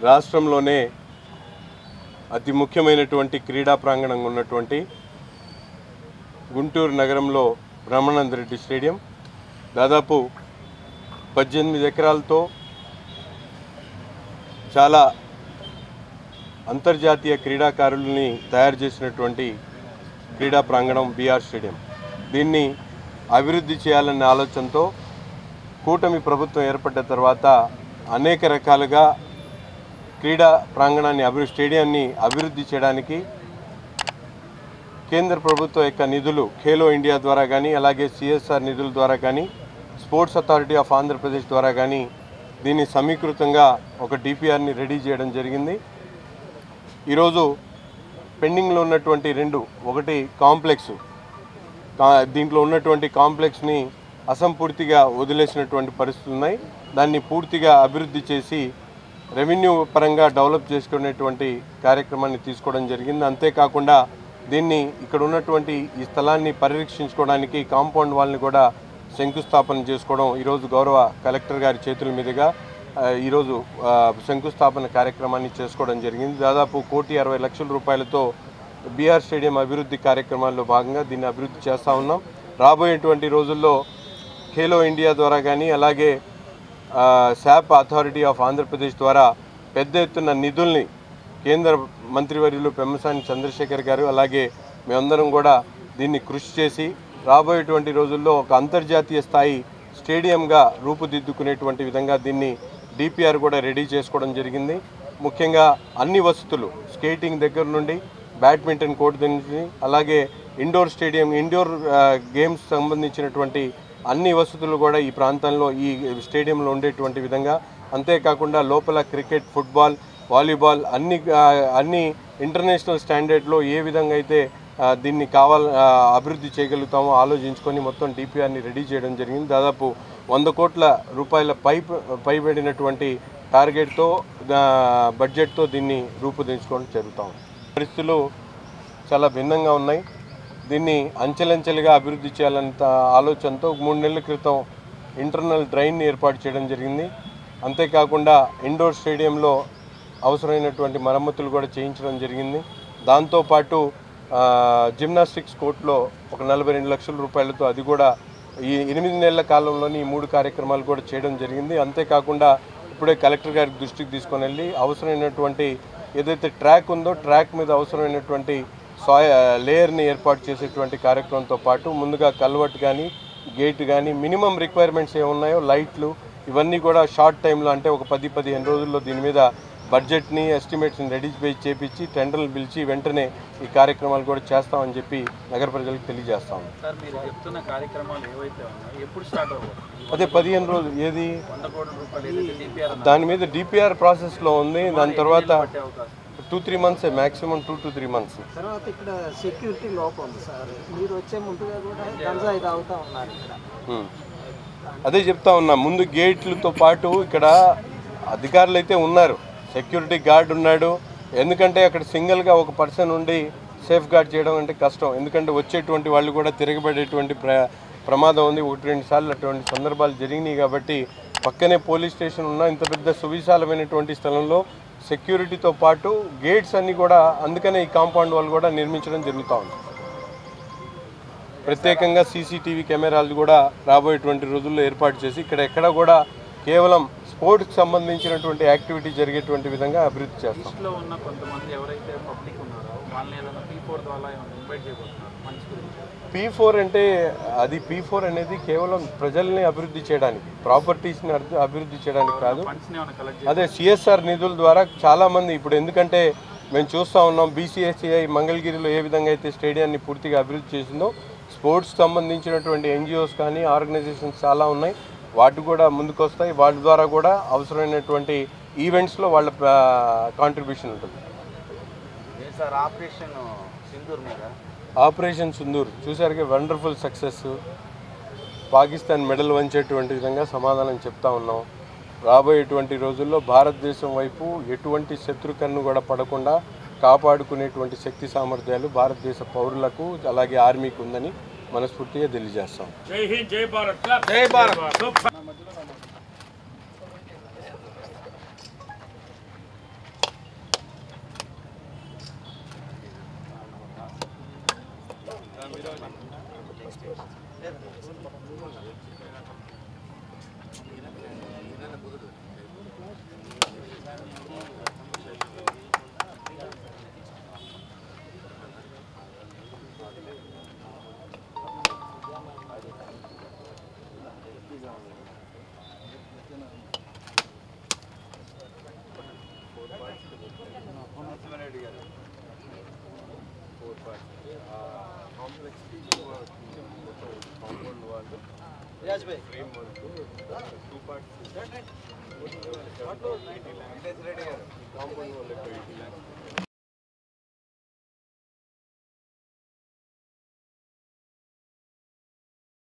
రాష్ట్రంలోనే అతి ముఖ్యమైనటువంటి క్రీడా ప్రాంగణంగా ఉన్నటువంటి గుంటూరు నగరంలో బ్రహ్మానంద రెడ్డి స్టేడియం దాదాపు 18 ఎకరాలతో చాలా అంతర్జాతీయ క్రీడాకారుల్ని తయారు చేసినటువంటి క్రీడా ప్రాంగణం బీఆర్ స్టేడియం. దీన్ని అభివృద్ధి చేయాలనే ఆలోచనతో కూటమి ప్రభుత్వం ఏర్పడ్డ తర్వాత అనేక రకాలుగా క్రీడా ప్రాంగణాన్ని స్టేడియాన్ని అభివృద్ధి చేయడానికి కేంద్ర ప్రభుత్వం యొక్క నిధులు ఖేలో ఇండియా ద్వారా కానీ అలాగే సిఎస్ఆర్ నిధుల ద్వారా కానీ స్పోర్ట్స్ అథారిటీ ఆఫ్ ఆంధ్రప్రదేశ్ ద్వారా కానీ దీన్ని సమీకృతంగా ఒక డిపిఆర్ని రెడీ చేయడం జరిగింది. ఈరోజు పెండింగ్లో ఉన్నటువంటి ఒకటి కాంప్లెక్స్, దీంట్లో ఉన్నటువంటి కాంప్లెక్స్ని అసంపూర్తిగా వదిలేసినటువంటి పరిస్థితులు ఉన్నాయి. దాన్ని పూర్తిగా అభివృద్ధి చేసి రెవెన్యూ పరంగా డెవలప్ చేసుకునేటువంటి కార్యక్రమాన్ని తీసుకోవడం జరిగింది. అంతేకాకుండా దీన్ని ఇక్కడ ఉన్నటువంటి ఈ స్థలాన్ని పరిరక్షించుకోవడానికి కాంపౌండ్ వాల్ని కూడా శంకుస్థాపన చేసుకోవడం ఈరోజు గౌరవ కలెక్టర్ గారి చేతుల మీదుగా ఈరోజు శంకుస్థాపన కార్యక్రమాన్ని చేసుకోవడం జరిగింది. దాదాపు 1,60,00,000 రూపాయలతో బీఆర్ స్టేడియం అభివృద్ధి కార్యక్రమాల్లో భాగంగా దీన్ని అభివృద్ధి చేస్తూ ఉన్నాం. రాబోయేటువంటి రోజుల్లో ఖేలో ఇండియా ద్వారా కానీ అలాగే శాప్ అథారిటీ ఆఫ్ ఆంధ్రప్రదేశ్ ద్వారా పెద్ద ఎత్తున నిధుల్ని కేంద్ర మంత్రివర్యులు పెమ్మసాని చంద్రశేఖర్ గారు అలాగే మేమందరం కూడా దీన్ని కృషి చేసి రాబోయేటువంటి రోజుల్లో ఒక అంతర్జాతీయ స్థాయి స్టేడియంగా రూపుదిద్దుకునేటువంటి విధంగా దీన్ని డిపిఆర్ కూడా రెడీ చేసుకోవడం జరిగింది. ముఖ్యంగా అన్ని వసతులు స్కేటింగ్ దగ్గర నుండి బ్యాడ్మింటన్ కోర్టు దగ్గర నుంచి అలాగే ఇండోర్ స్టేడియం ఇండోర్ గేమ్స్ సంబంధించినటువంటి అన్ని వసతులు కూడా ఈ ప్రాంతంలో ఈ స్టేడియంలో ఉండేటువంటి విధంగా, అంతేకాకుండా లోపల క్రికెట్, ఫుట్బాల్, వాలీబాల్ అన్ని ఇంటర్నేషనల్ స్టాండర్డ్లో ఏ విధంగా అయితే దీన్ని అభివృద్ధి చేయగలుగుతామో ఆలోచించుకొని మొత్తం డిపిఆర్ని రెడీ చేయడం జరిగింది. దాదాపు 100 కోట్ల రూపాయల పైబడినటువంటి టార్గెట్తో బడ్జెట్తో దీన్ని రూపుదిద్దుకోవడం జరుగుతాం. పరిస్థితులు చాలా భిన్నంగా ఉన్నాయి. దీన్ని అంచెలంచెలుగా అభివృద్ధి చేయాలంత ఆలోచనతో 3 నెలల క్రితం ఇంటర్నల్ డ్రైన్ని ఏర్పాటు చేయడం జరిగింది. అంతేకాకుండా ఇండోర్ స్టేడియంలో అవసరమైనటువంటి మరమ్మతులు కూడా చేయించడం జరిగింది. దాంతోపాటు జిమ్నాస్టిక్స్ కోర్టులో ఒక 42 లక్షల రూపాయలతో అది కూడా ఈ 8 నెలల కాలంలోని ఈ 3 కార్యక్రమాలు కూడా చేయడం జరిగింది. అంతేకాకుండా ఇప్పుడే కలెక్టర్ గారి దృష్టికి తీసుకొని వెళ్ళి అవసరమైనటువంటి ఏదైతే ట్రాక్ ఉందో ట్రాక్ మీద అవసరమైనటువంటి లేయర్ని ఏర్పాటు చేసేటువంటి కార్యక్రమంతో పాటు ముందుగా కల్వర్ట్ కానీ గేట్ కానీ మినిమం రిక్వైర్మెంట్స్ ఏమున్నాయో లైట్లు ఇవన్నీ కూడా షార్ట్ టైంలో అంటే ఒక 10-15 రోజుల్లో దీని మీద బడ్జెట్ని ఎస్టిమేట్స్ని రెడీ చేయించి టెండర్లు పిలిచి వెంటనే ఈ కార్యక్రమాలు కూడా చేస్తామని చెప్పి నగర ప్రజలకు తెలియజేస్తాము. అదే 15 రోజులు ఏది దాని మీద డిపిఆర్ ప్రాసెస్లో ఉంది. దాని తర్వాత 2-3 మంత్స్ మ్యాక్సిమం 2 to 3 months. తర్వాత ఇక్కడ సెక్యూరిటీ లోపం ఉంది సార్. మీరు వచ్చే ముందుగా కూడా గంజాయి తాగుతూ ఉన్నారు ఇక్కడ. అదే చెప్తా ఉన్నా, ముందు గేట్లతో పాటు ఇక్కడ అధికారులు అయితే ఉన్నారు, సెక్యూరిటీ గార్డ్ ఉన్నాడు. ఎందుకంటే అక్కడ సింగిల్గా ఒక పర్సన్ ఉండి సేఫ్ గార్డ్ చేయడం అంటే కష్టం. ఎందుకంటే వచ్చేటువంటి వాళ్ళు కూడా తిరగబడేటువంటి ప్రమాదం ఉంది. 1-2 సార్లు అటువంటి సందర్భాలు జరిగినాయి. కాబట్టి పక్కనే పోలీస్ స్టేషన్ ఉన్న ఇంత పెద్ద సువిశాలమైనటువంటి స్థలంలో సెక్యూరిటీతో పాటు గేట్స్ అన్నీ కూడా అందుకనే ఈ కాంపౌండ్ వాళ్ళు కూడా నిర్మించడం జరుగుతూ ఉంది. ప్రత్యేకంగా సీసీటీవీ కెమెరాలు కూడా రాబోయేటువంటి రోజుల్లో ఏర్పాటు చేసి ఇక్కడ ఎక్కడ కూడా కేవలం స్పోర్ట్స్కి సంబంధించినటువంటి యాక్టివిటీ జరిగేటువంటి విధంగా అభివృద్ధి చేస్తాం. P4 అంటే అది P4 అనేది కేవలం ప్రజల్ని అభివృద్ధి చేయడానికి, ప్రాపర్టీస్ని అభివృద్ధి చేయడానికి కాదు. అదే సిఎస్ఆర్ నిధుల ద్వారా చాలామంది ఇప్పుడు ఎందుకంటే మేము చూస్తూ ఉన్నాం బీసీఎస్సీఐ మంగళగిరిలో ఏ విధంగా అయితే స్టేడియాన్ని పూర్తిగా అభివృద్ధి చేసిందో స్పోర్ట్స్ సంబంధించినటువంటి ఎన్జిఓస్ కానీ ఆర్గనైజేషన్స్ చాలా ఉన్నాయి, వాటి కూడా ముందుకు వస్తాయి. వాటి ద్వారా కూడా అవసరమైనటువంటి ఈవెంట్స్లో వాళ్ళ కాంట్రిబ్యూషన్ ఉంటుంది. ఆపరేషన్ సింధూర్ చూసారుగా వండర్ఫుల్ సక్సెస్. పాకిస్తాన్ మెడల్ వంచేటువంటి విధంగా సమాధానం చెప్తా ఉన్నాం. రాబోయేటువంటి రోజుల్లో భారతదేశం వైపు ఎటువంటి శత్రుకన్ను కూడా పడకుండా కాపాడుకునేటువంటి శక్తి సామర్థ్యాలు భారతదేశ పౌరులకు అలాగే ఆర్మీకి ఉందని మనస్ఫూర్తిగా తెలియజేస్తాం. జై హింద్, జై భారత్, జై Bharat. Frame work 2 parts compound వాళ్ళు 80 lakhs